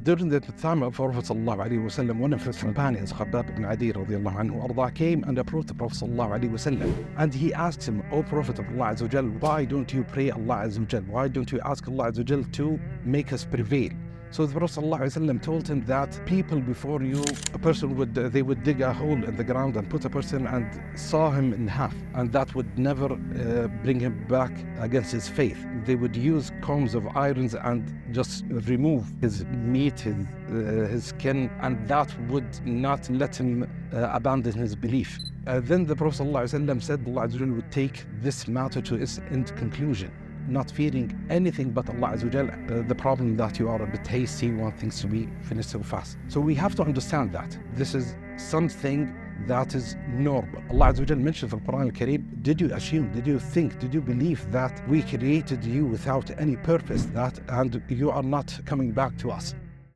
During the time of Prophet sallallahu alaihi wasallam, one of his companions, Khabbab ibn Adi radiallahu anhu arda, came and approached the Prophet sallallahu alaihi wasallam, and he asked him, "O Prophet of Allah Azza wa Jal, why don't you pray Allah Azza wa Jal? Why don't you ask Allah Azza wa Jal to make us prevail?" So the Prophet ﷺ told him that people before you, they would dig a hole in the ground and put a person and saw him in half, and that would never bring him back against his faith. They would use combs of irons and just remove his meat, his skin, and that would not let him abandon his belief. Then the Prophet ﷺ said Allah Azza wa Jal would take this matter to its end conclusion, not fearing anything but Allah Azza wa Jal. The problem that you are a bit hasty, want things to be finished so fast. So we have to understand that this is something that is normal. Allah Azza wa Jal mentioned in the Quran al-Kareem, did you assume, did you think, did you believe that we created you without any purpose, and you are not coming back to us?